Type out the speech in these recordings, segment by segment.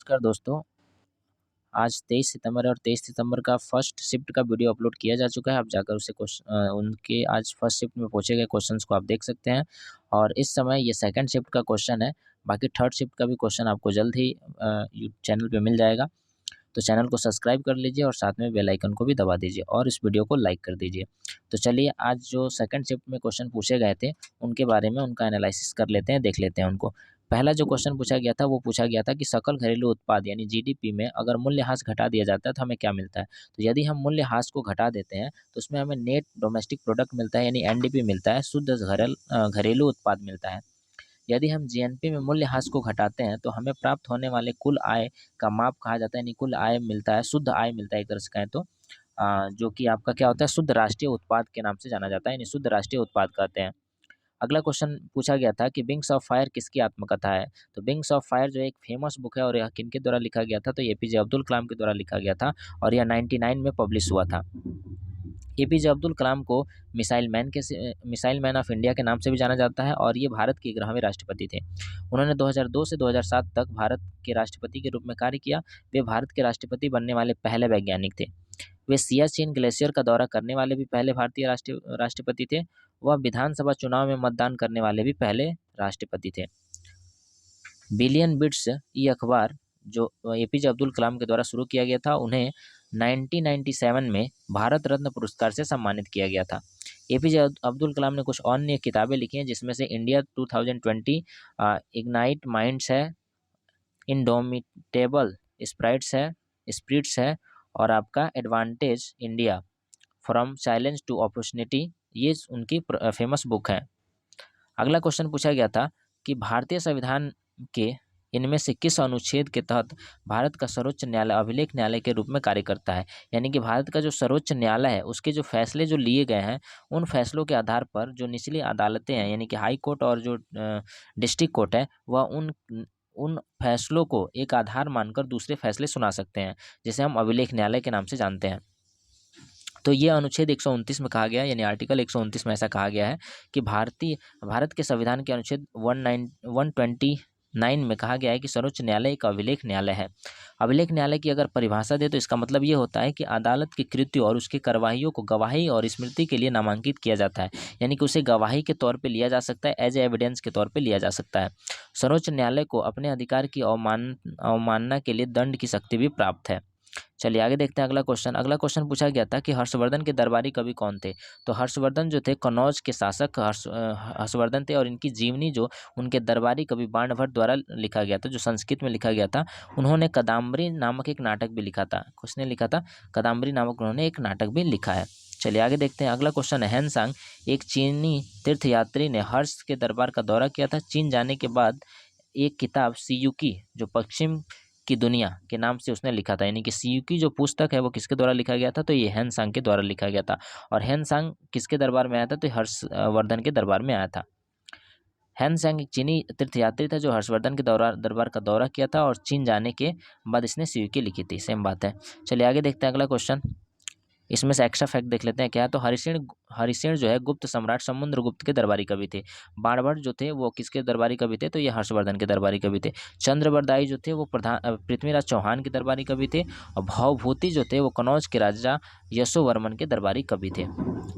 नमस्कार दोस्तों। आज 23 सितंबर है और 23 सितंबर का फर्स्ट शिफ्ट का वीडियो अपलोड किया जा चुका है। आप जाकर उसे उनके आज फर्स्ट शिफ्ट में पूछे गए क्वेश्चंस को आप देख सकते हैं और इस समय ये सेकंड शिफ्ट का क्वेश्चन है। बाकी थर्ड शिफ्ट का भी क्वेश्चन आपको जल्द ही चैनल पे मिल जाएगा। तो चैनल को सब्सक्राइब कर लीजिए और साथ में बेल आइकन को भी दबा दीजिए और इस वीडियो को लाइक कर दीजिए। तो चलिए आज जो सेकंड शिफ्ट में क्वेश्चन पूछे गए थे उनके बारे में उनका एनालिसिस कर लेते हैं, देख लेते हैं उनको। पहला जो क्वेश्चन पूछा गया था वो पूछा गया था कि सकल घरेलू उत्पाद यानी जीडीपी में अगर मूल्यह्रास घटा दिया जाता है तो हमें क्या मिलता है। तो यदि हम मूल्यह्रास को घटा देते हैं तो उसमें हमें नेट डोमेस्टिक प्रोडक्ट मिलता है यानी एनडीपी मिलता है, शुद्ध घरेलू उत्पाद मिलता है। यदि हम जीएनपी में मूल्यह्रास को घटाते हैं तो हमें प्राप्त होने वाले कुल आय का माप कहा जाता है, यानी कुल आय मिलता है, शुद्ध आय मिलता है एक तरह से कहें तो, जो कि आपका क्या होता है, शुद्ध राष्ट्रीय उत्पाद के नाम से जाना जाता है, यानी शुद्ध राष्ट्रीय उत्पाद कहते हैं। अगला क्वेश्चन पूछा गया था कि विंग्स ऑफ फायर किसकी आत्मकथा है। तो विंग्स ऑफ फायर जो एक फेमस बुक है और यह किनके द्वारा लिखा गया था, तो एपीजे अब्दुल कलाम के द्वारा लिखा गया था और यह 99 में पब्लिश हुआ था। एपीजे अब्दुल कलाम को मिसाइल मैन ऑफ इंडिया के नाम से भी जाना जाता है और ये भारत के 11वें राष्ट्रपति थे। उन्होंने 2002 से 2007 तक भारत के राष्ट्रपति के रूप में कार्य किया। वे भारत के राष्ट्रपति बनने वाले पहले वैज्ञानिक थे। वे सियाचिन ग्लेशियर का दौरा करने वाले भी पहले भारतीय राष्ट्रपति थे। वह विधानसभा चुनाव में मतदान करने वाले भी पहले राष्ट्रपति थे। बिलियन बिट्स ये अखबार जो एपीजे अब्दुल कलाम के द्वारा शुरू किया गया था, उन्हें 1997 में भारत रत्न पुरस्कार से सम्मानित किया गया था। एपीजे अब्दुल कलाम ने कुछ अन्य किताबें लिखी हैं जिसमें से इंडिया 2020, इग्नाइट माइंड्स है, इंडोमिटेबल स्पिरिट्स है और आपका advantage India from challenge to opportunity, ये उनकी फेमस बुक है। अगला क्वेश्चन पूछा गया था कि भारतीय संविधान के इनमें से किस अनुच्छेद के तहत भारत का सर्वोच्च न्यायालय अभिलेख न्यायालय के रूप में कार्य करता है। यानी कि भारत का जो सर्वोच्च न्यायालय है उसके जो फैसले जो लिए गए हैं उन फैसलों के आधार पर जो निचली अदालतें हैं यानी कि हाई कोर्ट और जो डिस्ट्रिक्ट कोर्ट है वह उन फैसलों को एक आधार मानकर दूसरे फैसले सुना सकते हैं, जिसे हम अभिलेख न्यायालय के नाम से जानते हैं। तो ये अनुच्छेद 129 में कहा गया है, यानी आर्टिकल 129 में ऐसा कहा गया है कि भारत के संविधान के अनुच्छेद 129 में कहा गया है कि सर्वोच्च न्यायालय एक अभिलेख न्यायालय है। अभिलेख न्यायालय की अगर परिभाषा दे तो इसका मतलब ये होता है कि अदालत की कृत्यों और उसकी कार्रवाइयों को गवाही और स्मृति के लिए नामांकित किया जाता है, यानी कि उसे गवाही के तौर पे लिया जा सकता है, एज एविडेंस के तौर पे लिया जा सकता है। सर्वोच्च न्यायालय को अपने अधिकार की अवमानना के लिए दंड की शक्ति भी प्राप्त है। चलिए आगे देखते हैं अगला क्वेश्चन पूछा गया था कि हर्षवर्धन के दरबारी कवि कौन थे। तो हर्षवर्धन जो थे कन्नौज के शासक हर्षवर्धन थे और इनकी जीवनी जो उनके दरबारी कवि बाणभट्ट द्वारा लिखा गया था, जो संस्कृत में लिखा गया था। उन्होंने कदम्बरी नामक एक नाटक भी लिखा था। किसने लिखा था? कदम्बरी नामक उन्होंने एक नाटक भी लिखा है। चलिए आगे देखते हैं अगला क्वेश्चन है हेनसांग एक चीनी तीर्थयात्री ने हर्ष के दरबार का दौरा किया था। चीन जाने के बाद एक किताब सियुकी जो पश्चिम की दुनिया के नाम से उसने लिखा था, यानी कि सियुकी जो पुस्तक है वो किसके द्वारा लिखा गया था, तो ये हेनसांग के द्वारा लिखा गया था। और हेनसांग किसके दरबार में आया था, तो हर्षवर्धन के दरबार में आया था। हेनसांग एक चीनी तीर्थयात्री था जो हर्षवर्धन के दरबार का दौरा किया था और चीन जाने के बाद इसने सियुकी लिखी थी। सेम बात है। चलिए आगे देखते हैं अगला क्वेश्चन। इसमें से एक्स्ट्रा फैक्ट देख लेते हैं क्या है। तो हरिसेन जो है गुप्त सम्राट समुद्रगुप्त के दरबारी कवि थे। बाणभट्ट जो थे वो किसके दरबारी कवि थे, तो ये हर्षवर्धन के दरबारी कवि थे। चंद्रबरदाई जो थे वो पृथ्वीराज चौहान के दरबारी कवि थे और भवभूति जो थे वो कन्नौज के राजा यशोवर्मन के दरबारी कवि थे।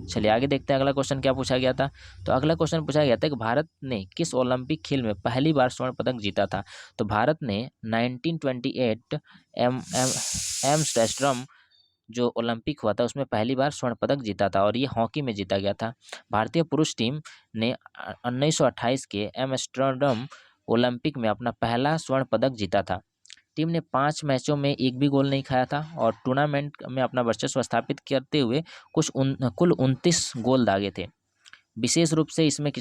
चलिए आगे देखते हैं अगला क्वेश्चन क्या पूछा गया था। तो अगला क्वेश्चन पूछा गया था कि भारत ने किस ओलंपिक खेल में पहली बार स्वर्ण पदक जीता था। तो भारत ने 1928 एम्स्टर्डम जो ओलंपिक हुआ था उसमें पहली बार स्वर्ण पदक जीता था और ये हॉकी में जीता गया था। भारतीय पुरुष टीम ने 1928 के एम्स्टर्डम ओलंपिक में अपना पहला स्वर्ण पदक जीता था। टीम ने 5 मैचों में एक भी गोल नहीं खाया था और टूर्नामेंट में अपना वर्चस्व स्थापित करते हुए कुल 29 गोल दागे थे। विशेष रूप से इसमें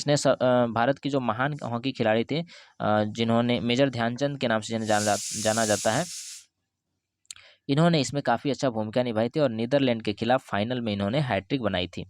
भारत की जो महान हॉकी खिलाड़ी थे जिन्होंने मेजर ध्यानचंद के नाम से जाना जाता है, इन्होंने इसमें काफ़ी अच्छा भूमिका निभाई थी और नीदरलैंड के खिलाफ फाइनल में इन्होंने हैट्रिक बनाई थी।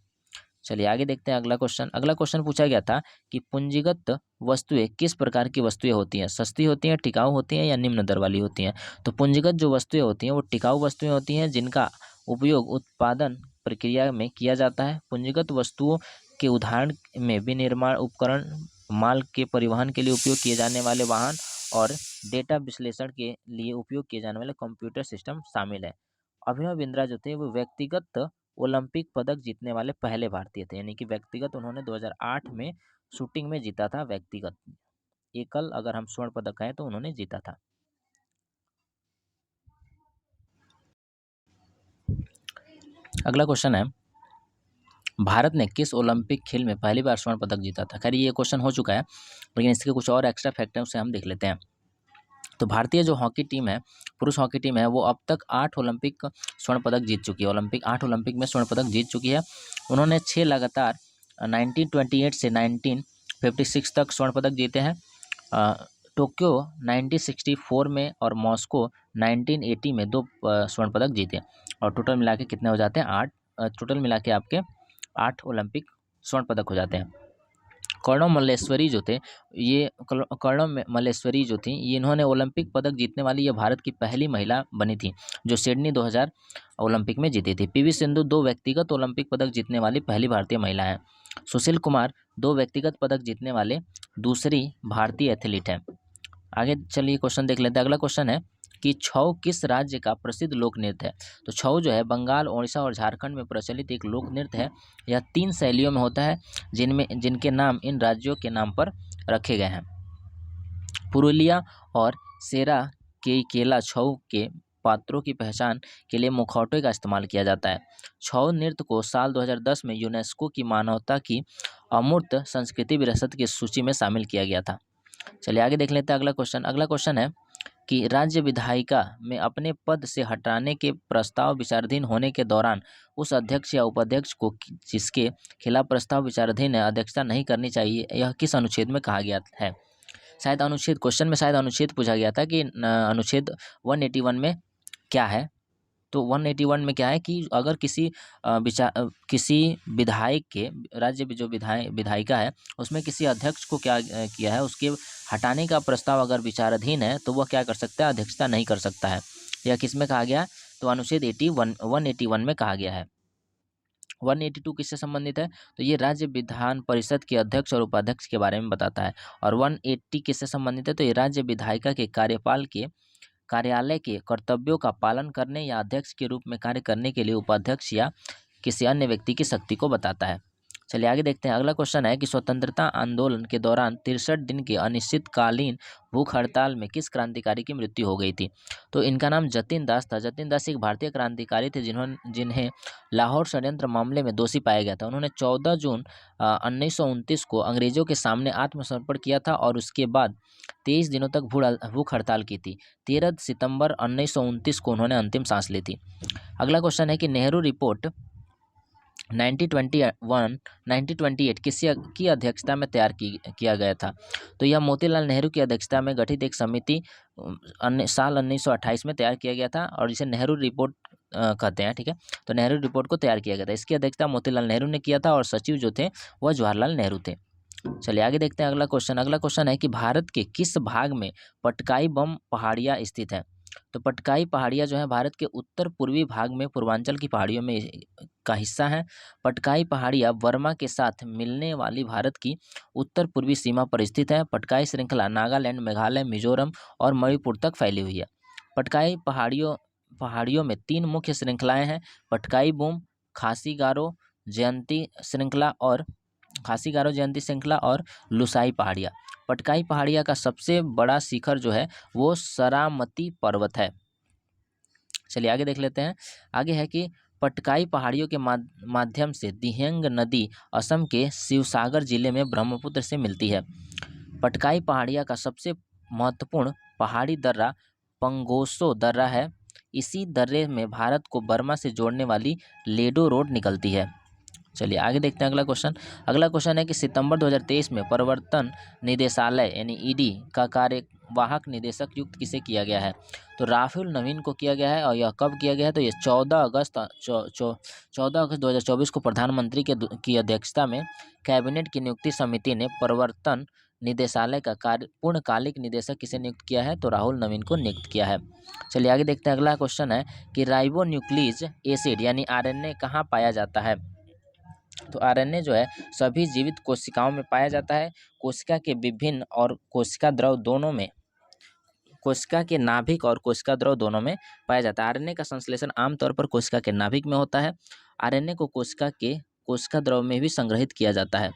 चलिए आगे देखते हैं अगला क्वेश्चन पूछा गया था कि पूंजीगत वस्तुएं किस प्रकार की वस्तुएं होती हैं, सस्ती होती हैं, टिकाऊ होती हैं या निम्न दर वाली होती हैं। तो पूंजीगत जो वस्तुएं होती हैं वो टिकाऊ वस्तुएं होती हैं जिनका उपयोग उत्पादन प्रक्रिया में किया जाता है। पूंजीगत वस्तुओं के उदाहरण में विनिर्माण उपकरण, माल के परिवहन के लिए उपयोग किए जाने वाले वाहन और डेटा विश्लेषण के लिए उपयोग किए जाने वाले कंप्यूटर सिस्टम शामिल है। अभिनव बिंद्रा जो थे वो व्यक्तिगत ओलंपिक पदक जीतने वाले पहले भारतीय थे, यानी कि व्यक्तिगत उन्होंने 2008 में शूटिंग में जीता था व्यक्तिगत। एकल अगर हम स्वर्ण पदक कहें तो उन्होंने जीता था। अगला क्वेश्चन है, भारत ने किस ओलंपिक खेल में पहली बार स्वर्ण पदक जीता था? खैर ये क्वेश्चन हो चुका है, लेकिन इसके कुछ और एक्स्ट्रा फैक्ट हैं उसे हम देख लेते हैं। तो भारतीय जो हॉकी टीम है, पुरुष हॉकी टीम है, वो अब तक 8 ओलंपिक स्वर्ण पदक जीत चुकी है। 8 ओलंपिक में स्वर्ण पदक जीत चुकी है। उन्होंने 6 लगातार 1928 से 1956 तक स्वर्ण पदक जीते हैं। टोक्यो 1964 में और मॉस्को 1980 में 2 स्वर्ण पदक जीते, और टोटल मिला के कितने हो जाते हैं? 8। टोटल मिला के आपके 8 ओलंपिक स्वर्ण पदक हो जाते हैं। कर्णव मल्लेश्वरी जो थे, ये कर्णव मल्लेश्वरी जो थी, ये इन्होंने ओलंपिक पदक जीतने वाली ये भारत की पहली महिला बनी थी जो सिडनी 2000 ओलंपिक में जीती थी। पीवी सिंधु 2 व्यक्तिगत ओलंपिक पदक जीतने वाली पहली भारतीय महिला हैं। सुशील कुमार 2 व्यक्तिगत पदक जीतने वाले दूसरी भारतीय एथलीट हैं। आगे चलिए क्वेश्चन देख लेते हैं। अगला क्वेश्चन है कि छऊ किस राज्य का प्रसिद्ध लोक नृत्य है? तो छऊ जो है बंगाल, ओडिशा और झारखंड में प्रचलित एक लोक नृत्य है। यह 3 शैलियों में होता है जिनके नाम इन राज्यों के नाम पर रखे गए हैं। पुरुलिया और सेरा के केला छऊ के पात्रों की पहचान के लिए मुखौटे का इस्तेमाल किया जाता है। छऊ नृत्य को साल 2010 में यूनेस्को की मानवता की अमूर्त संस्कृति विरासत की सूची में शामिल किया गया था। चलिए आगे देख लेते हैं अगला क्वेश्चन। अगला क्वेश्चन है कि राज्य विधायिका में अपने पद से हटाने के प्रस्ताव विचाराधीन होने के दौरान उस अध्यक्ष या उपाध्यक्ष को जिसके खिलाफ प्रस्ताव विचाराधीन है अध्यक्षता नहीं करनी चाहिए, यह किस अनुच्छेद में कहा गया है? शायद अनुच्छेद, क्वेश्चन में शायद अनुच्छेद पूछा गया था कि अनुच्छेद 181 में क्या है। तो 181 में क्या है कि अगर किसी विधायक के राज्य जो विधायिका है उसमें किसी अध्यक्ष को क्या किया है, उसके हटाने का प्रस्ताव अगर विचाराधीन है तो वह क्या कर सकता है? अध्यक्षता नहीं कर सकता है। यह किस में कहा गया है? तो अनुच्छेद 181 में कहा गया है। 182 किससे संबंधित है? तो ये राज्य विधान परिषद के अध्यक्ष और उपाध्यक्ष के बारे में बताता है। और 180 किससे संबंधित है? तो ये राज्य विधायिका के कार्यपाल के कार्यालय के कर्तव्यों का पालन करने या अध्यक्ष के रूप में कार्य करने के लिए उपाध्यक्ष या किसी अन्य व्यक्ति की शक्ति को बताता है। चलिए आगे देखते हैं। अगला क्वेश्चन है कि स्वतंत्रता आंदोलन के दौरान 63 दिन के अनिश्चितकालीन भूख हड़ताल में किस क्रांतिकारी की मृत्यु हो गई थी? तो इनका नाम जतिन दास था। जतिन दास एक भारतीय क्रांतिकारी थे जिन्हें लाहौर षड्यंत्र मामले में दोषी पाया गया था। उन्होंने 14 जून 1929 को अंग्रेजों के सामने आत्मसमर्पण किया था और उसके बाद 23 दिनों तक भूख हड़ताल की थी। 13 सितंबर 1929 को उन्होंने अंतिम सांस ली थी। अगला क्वेश्चन है कि नेहरू रिपोर्ट 1928 की अध्यक्षता में तैयार किया गया था? तो यह मोतीलाल नेहरू की अध्यक्षता में गठित एक समिति साल 1928 में तैयार किया गया था और जिसे नेहरू रिपोर्ट कहते हैं। ठीक है, तो नेहरू रिपोर्ट को तैयार किया गया था। इसकी अध्यक्षता मोतीलाल नेहरू ने किया था और सचिव जो थे वह जवाहरलाल नेहरू थे। चलिए आगे देखते हैं अगला क्वेश्चन। अगला क्वेश्चन है कि भारत के किस भाग में पटकाई बम पहाड़ियाँ स्थित है? तो पटकाई पहाड़ियाँ जो है भारत के उत्तर पूर्वी भाग में पूर्वांचल की पहाड़ियों में का हिस्सा है। पटकाई पहाड़ियाँ बर्मा के साथ मिलने वाली भारत की उत्तर पूर्वी सीमा पर स्थित है। पटकाई श्रृंखला नागालैंड, मेघालय, मिजोरम और मणिपुर तक फैली हुई है। पटकाई पहाड़ियों में 3 मुख्य श्रृंखलाएं हैं: पटकाई बूम, खासी गारो जयंती श्रृंखला और लुसाई पहाड़ियाँ। पटकाई पहाड़ियाँ का सबसे बड़ा शिखर जो है वो सरामती पर्वत है। चलिए आगे देख लेते हैं। आगे है कि पटकाई पहाड़ियों के माध्यम से दिहेंग नदी असम के शिवसागर जिले में ब्रह्मपुत्र से मिलती है। पटकाई पहाड़ियाँ का सबसे महत्वपूर्ण पहाड़ी दर्रा पंगोसो दर्रा है। इसी दर्रे में भारत को बर्मा से जोड़ने वाली लेडो रोड निकलती है। चलिए आगे देखते हैं अगला क्वेश्चन। अगला क्वेश्चन है कि सितंबर 2023 में प्रवर्तन निदेशालय यानी ईडी का कार्यवाहक निदेशक युक्त किसे किया गया है? तो राहुल नवीन को किया गया है। और यह कब किया गया है? तो यह 14 अगस्त 2024 को प्रधानमंत्री की अध्यक्षता में कैबिनेट की नियुक्ति समिति ने प्रवर्तन निदेशालय का पूर्णकालिक निदेशक किसे नियुक्त किया है? तो राहुल नवीन को नियुक्त किया है। चलिए आगे देखते हैं। अगला क्वेश्चन है कि राइबोन्यूक्लिक एसिड यानी आरएनए कहाँ पाया जाता है? तो आरएनए जो है सभी जीवित कोशिकाओं में पाया जाता है। कोशिका के विभिन्न और कोशिका द्रव दोनों में कोशिका के नाभिक और कोशिका द्रव दोनों में पाया जाता है। आरएनए का संश्लेषण आमतौर पर कोशिका के नाभिक में होता है। आरएनए को कोशिका द्रव में भी संग्रहित किया जाता है।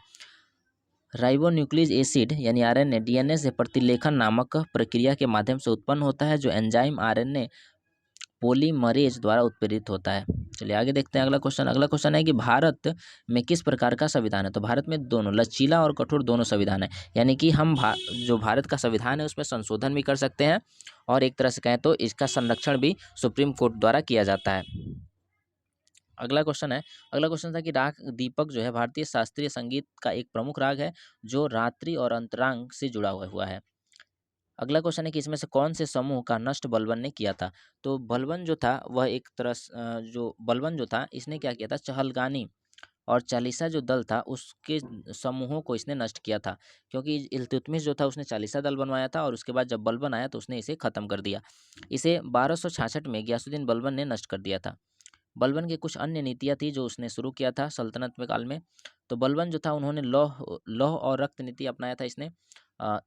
राइबोन्यूक्लिक एसिड यानी आरएनए डीएनए से प्रतिलेखन नामक प्रक्रिया के माध्यम से उत्पन्न होता है, जो एंजाइम आरएनए पॉलीमरेज द्वारा उत्प्रेरित होता है। चलिए आगे देखते हैं अगला क्वेश्चन। अगला क्वेश्चन है कि भारत में किस प्रकार का संविधान है। तो भारत में दोनों लचीला और कठोर दोनों संविधान है, यानी कि हम जो भारत का संविधान है उसमें संशोधन भी कर सकते हैं और एक तरह से कहें तो इसका संरक्षण भी सुप्रीम कोर्ट द्वारा किया जाता है। अगला क्वेश्चन था कि राग दीपक जो है भारतीय शास्त्रीय संगीत का एक प्रमुख राग है जो रात्रि और अंतरांग से जुड़ा हुआ है। अगला क्वेश्चन है कि इसमें से कौन से समूह का नष्ट बलबन ने किया था। तो बलबन जो था वह एक तरह जो बलबन जो था इसने क्या किया था, चहलगानी और चालीसा जो दल था उसके समूहों को इसने नष्ट किया था, क्योंकि इल्तुतमिश जो था उसने चालीसा दल बनवाया था और उसके बाद जब बलबन आया तो उसने इसे ख़त्म कर दिया। इसे 1266 में गयासुद्दीन बलबन ने नष्ट कर दिया था। बलबन की कुछ अन्य नीतियाँ थी जो उसने शुरू किया था सल्तनत में काल में। तो बलबन जो था उन्होंने लौह और रक्त नीति अपनाया था।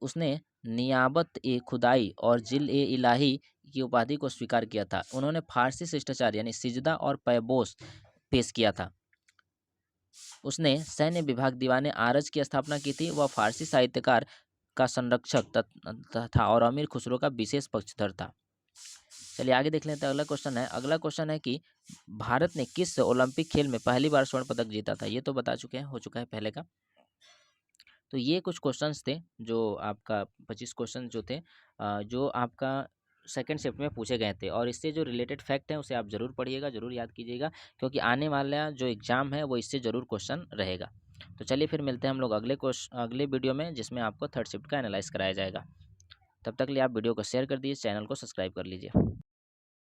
उसने नियाबत ए खुदाई और जिल ए इलाही की उपाधि को स्वीकार किया था। उन्होंने फारसी शिष्टाचार यानी सिजदा और पैबोस पेश किया था। उसने सैन्य विभाग दीवाने आरज की स्थापना की थी। वह फारसी साहित्यकार का संरक्षक था और अमीर खुसरो का विशेष पक्षधर था। चलिए आगे देख लेते हैं। अगला क्वेश्चन है कि भारत ने किस ओलंपिक खेल में पहली बार स्वर्ण पदक जीता था। ये तो बता चुके हैं, हो चुका है पहले का। तो ये कुछ क्वेश्चंस थे जो आपका 25 क्वेश्चन जो थे जो आपका सेकंड शिफ्ट में पूछे गए थे, और इससे जो रिलेटेड फैक्ट हैं उसे आप ज़रूर पढ़िएगा, ज़रूर याद कीजिएगा, क्योंकि आने वाला जो एग्ज़ाम है वो इससे ज़रूर क्वेश्चन रहेगा। तो चलिए फिर मिलते हैं हम लोग अगले वीडियो में, जिसमें आपको थर्ड शिफ्ट का एनालाइज कराया जाएगा। तब तक के लिए आप वीडियो को शेयर कर दीजिए, चैनल को सब्सक्राइब कर लीजिए।